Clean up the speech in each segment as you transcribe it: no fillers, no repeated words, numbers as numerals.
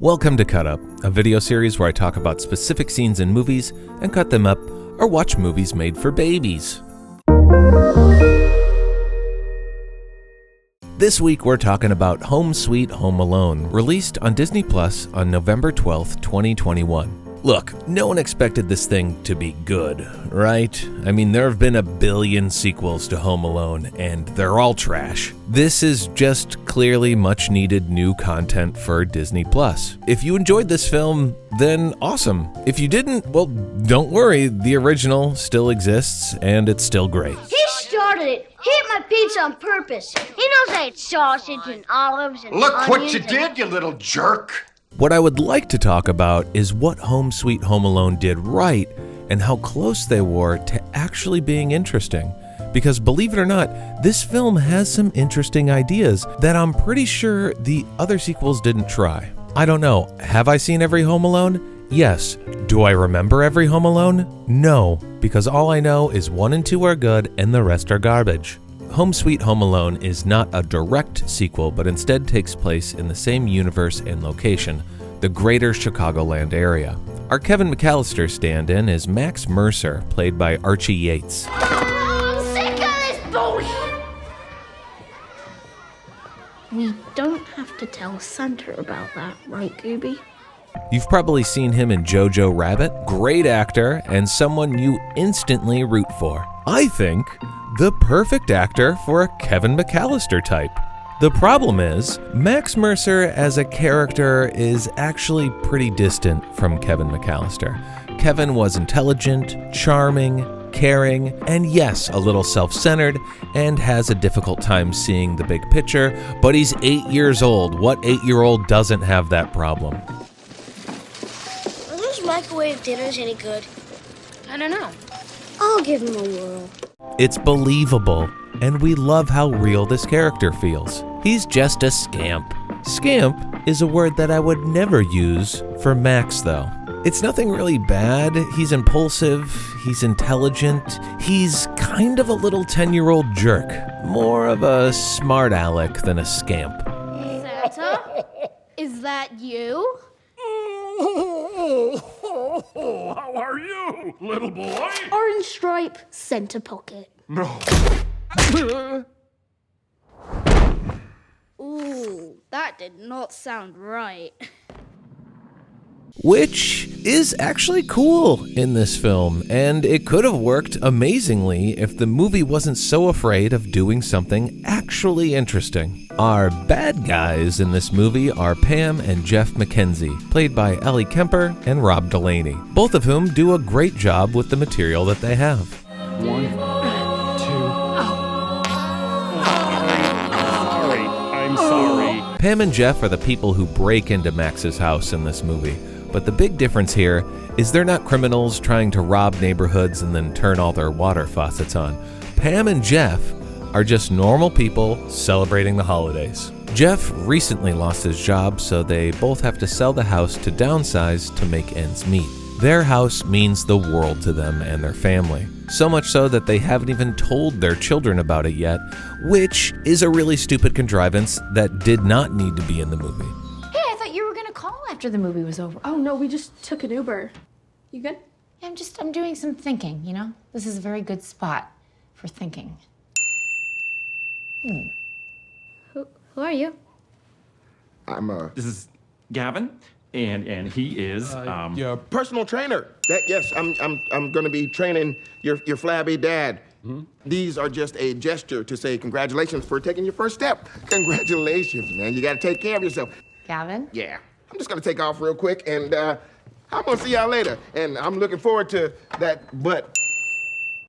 Welcome to Cut Up, a video series where I talk about specific scenes in movies and cut them up or watch movies made for babies. This week we're talking about Home Sweet Home Alone, released on Disney Plus on November 12th, 2021. Look, no one expected this thing to be good, right? I mean, there have been a billion sequels to Home Alone, and they're all trash. This is just clearly much needed new content for Disney Plus. If you enjoyed this film, then awesome. If you didn't, well, don't worry, the original still exists, and it's still great. He started it. He ate my pizza on purpose. He knows I ate sausage and olives and Look onions what you did, you little jerk! What I would like to talk about is what Home Sweet Home Alone did right and how close they were to actually being interesting. Because believe it or not, this film has some interesting ideas that I'm pretty sure the other sequels didn't try. I don't know, have I seen every Home Alone? Yes. Do I remember every Home Alone? No, because all I know is 1 and 2 are good and the rest are garbage. Home Sweet Home Alone is not a direct sequel, but instead takes place in the same universe and location, the greater Chicagoland area. Our Kevin McAllister stand-in is Max Mercer, played by Archie Yates. I'm sick of this bullshit. We don't have to tell Santa about that, right, Gooby? You've probably seen him in Jojo Rabbit, great actor, and someone you instantly root for. I think the perfect actor for a Kevin McAllister type. The problem is, Max Mercer as a character is actually pretty distant from Kevin McAllister. Kevin was intelligent, charming, caring, and yes, a little self-centered, and has a difficult time seeing the big picture, but he's 8 years old. What 8-year-old doesn't have that problem? Are those microwave dinners any good? I don't know. I'll give him a whirl. It's believable, and we love how real this character feels. He's just a scamp. Scamp is a word that I would never use for Max, though. It's nothing really bad. He's impulsive, he's intelligent, he's kind of a little 10-year-old jerk. More of a smart aleck than a scamp. Santa? Is that you? How are you, little boy? Orange stripe, center pocket. No. Ooh, that did not sound right. Which is actually cool in this film, and it could have worked amazingly if the movie wasn't so afraid of doing something actually interesting. Our bad guys in this movie are Pam and Jeff McKenzie, played by Ellie Kemper and Rob Delaney, both of whom do a great job with the material that they have. 1, 2. I'm sorry. Pam and Jeff are the people who break into Max's house in this movie. But the big difference here is they're not criminals trying to rob neighborhoods and then turn all their water faucets on. Pam and Jeff are just normal people celebrating the holidays. Jeff recently lost his job, so they both have to sell the house to downsize to make ends meet. Their house means the world to them and their family. So much so that they haven't even told their children about it yet, which is a really stupid contrivance that did not need to be in the movie. After the movie was over. Oh no, we just took an Uber. You good? Yeah, I'm doing some thinking, you know? This is a very good spot for thinking. Who are you? This is Gavin, and he is your personal trainer. Yes, I'm going to be training your flabby dad. These are just a gesture to say congratulations for taking your first step. Congratulations, man. You got to take care of yourself. Gavin? Yeah. I'm just going to take off real quick, and I'm going to see y'all later. And I'm looking forward to that butt.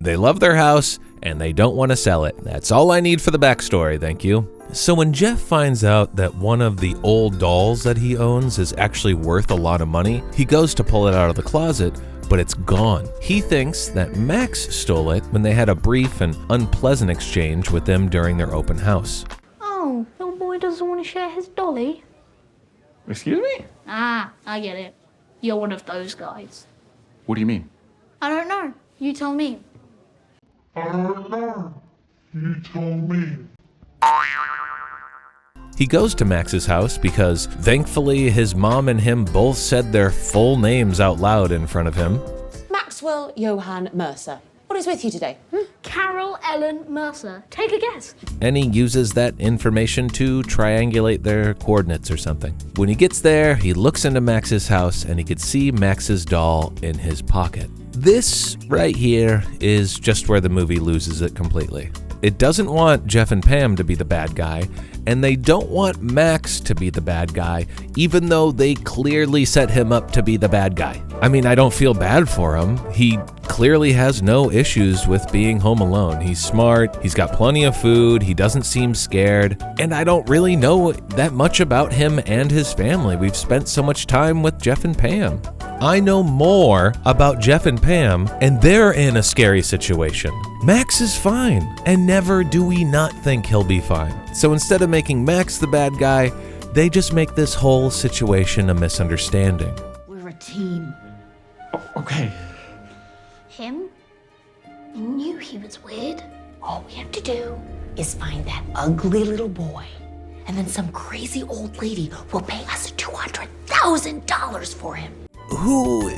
They love their house, and they don't want to sell it. That's all I need for the backstory, thank you. So when Jeff finds out that one of the old dolls that he owns is actually worth a lot of money, he goes to pull it out of the closet, but it's gone. He thinks that Max stole it when they had a brief and unpleasant exchange with them during their open house. Oh, little boy doesn't want to share his dolly? Excuse me? Ah, I get it. You're one of those guys. What do you mean? I don't know. You tell me. I don't know. You told me. He goes to Max's house because thankfully his mom and him both said their full names out loud in front of him. Maxwell Johann Mercer. What is with you today? Carol Ellen Mercer. Take a guess. And he uses that information to triangulate their coordinates or something. When he gets there, he looks into Max's house and he could see Max's doll in his pocket. This right here is just where the movie loses it completely. It doesn't want Jeff and Pam to be the bad guy, and they don't want Max to be the bad guy, even though they clearly set him up to be the bad guy. I mean, I don't feel bad for him. He clearly has no issues with being home alone. He's smart, he's got plenty of food, he doesn't seem scared, and I don't really know that much about him and his family. We've spent so much time with Jeff and Pam. I know more about Jeff and Pam, and they're in a scary situation. Max is fine, and never do we not think he'll be fine. So instead of making Max the bad guy, they just make this whole situation a misunderstanding. We're a team. Okay. Him? I knew he was weird. All we have to do is find that ugly little boy, and then some crazy old lady will pay us $200,000 for him. Who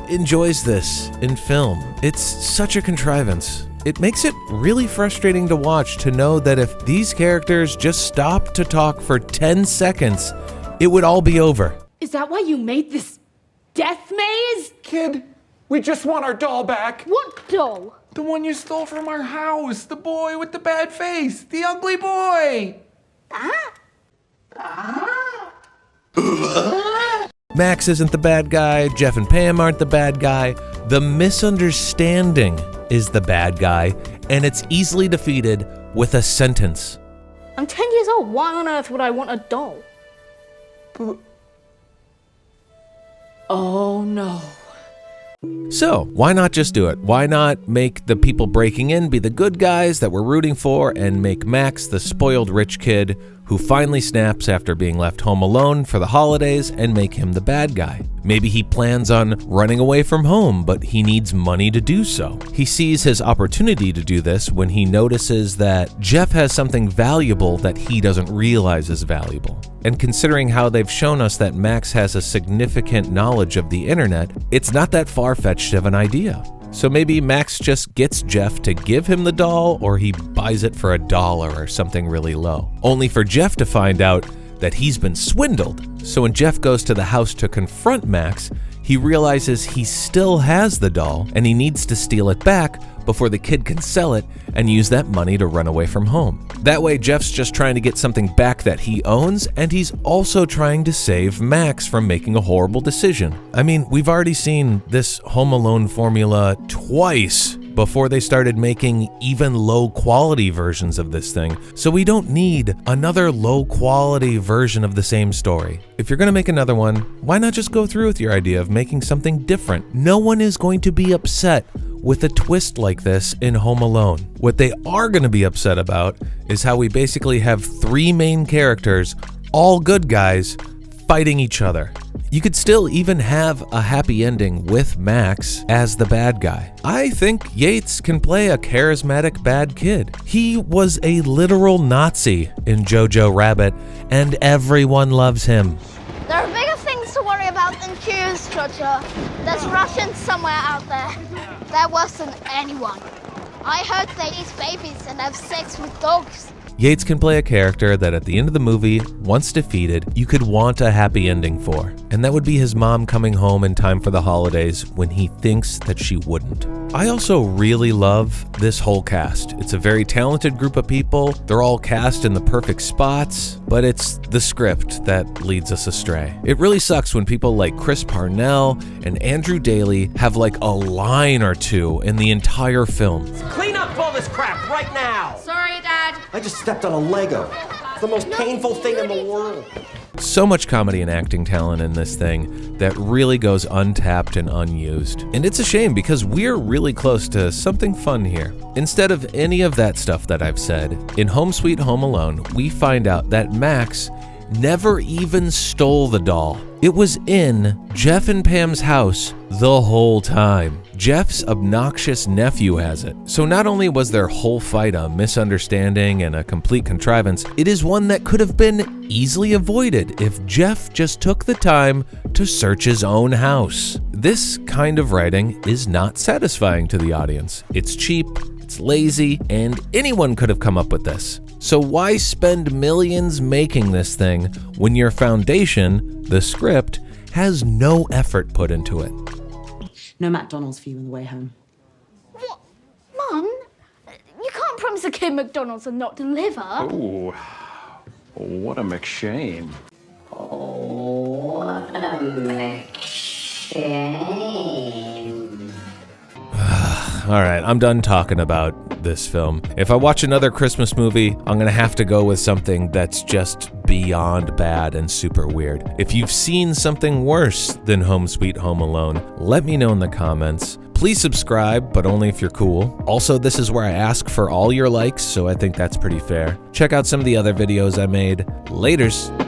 enjoys this in film? It's such a contrivance. It makes it really frustrating to watch to know that if these characters just stopped to talk for 10 seconds, it would all be over. Is that why you made this death maze? Kid, we just want our doll back. What doll? The one you stole from our house. The boy with the bad face. The ugly boy. Max isn't the bad guy, Jeff and Pam aren't the bad guy. The misunderstanding is the bad guy, and it's easily defeated with a sentence. I'm 10 years old. Why on earth would I want a doll? Oh no. So, why not just do it? Why not make the people breaking in be the good guys that we're rooting for and make Max the spoiled rich kid who finally snaps after being left home alone for the holidays and make him the bad guy? Maybe he plans on running away from home, but he needs money to do so. He sees his opportunity to do this when he notices that Jeff has something valuable that he doesn't realize is valuable. And considering how they've shown us that Max has a significant knowledge of the internet, it's not that far-fetched of an idea. So maybe Max just gets Jeff to give him the doll, or he buys it for $1 or something really low. Only for Jeff to find out that he's been swindled. So when Jeff goes to the house to confront Max, he realizes he still has the doll and he needs to steal it back before the kid can sell it and use that money to run away from home. That way, Jeff's just trying to get something back that he owns, and he's also trying to save Max from making a horrible decision. I mean, we've already seen this Home Alone formula twice before they started making even low-quality versions of this thing, so we don't need another low-quality version of the same story. If you're gonna make another one, why not just go through with your idea of making something different? No one is going to be upset with a twist like this in Home Alone. What they are going to be upset about is how we basically have three main characters, all good guys, fighting each other. You could still even have a happy ending with Max as the bad guy. I think Yates can play a charismatic bad kid. He was a literal Nazi in Jojo Rabbit, and everyone loves him. There are bigger things to worry about than Jews, Trutcher. There's Russians somewhere out there. They're worse than anyone. I heard they eat babies and have sex with dogs. Yates can play a character that at the end of the movie, once defeated, you could want a happy ending for. And that would be his mom coming home in time for the holidays when he thinks that she wouldn't. I also really love this whole cast. It's a very talented group of people. They're all cast in the perfect spots, but it's the script that leads us astray. It really sucks when people like Chris Parnell and Andrew Daly have like a line or two in the entire film. Clean up all this crap right now! Sorry, Dad. I just stepped on a Lego. It's the most painful thing in the world. So much comedy and acting talent in this thing that really goes untapped and unused. And it's a shame because we're really close to something fun here. Instead of any of that stuff that I've said, in Home Sweet Home Alone, we find out that Max never even stole the doll. It was in Jeff and Pam's house the whole time. Jeff's obnoxious nephew has it. So not only was their whole fight a misunderstanding and a complete contrivance, it is one that could have been easily avoided if Jeff just took the time to search his own house. This kind of writing is not satisfying to the audience. It's cheap, it's lazy, and anyone could have come up with this. So why spend millions making this thing when your foundation, the script, has no effort put into it? No McDonald's for you on the way home. What? Mum? You can't promise a kid McDonald's and not deliver. Oh, what a McShane. Oh, what a McShane. All right, I'm done talking about this film. If I watch another Christmas movie, I'm gonna have to go with something that's just beyond bad and super weird. If you've seen something worse than Home Sweet Home Alone, let me know in the comments. Please subscribe, but only if you're cool. Also, this is where I ask for all your likes, so I think that's pretty fair. Check out some of the other videos I made. Laters.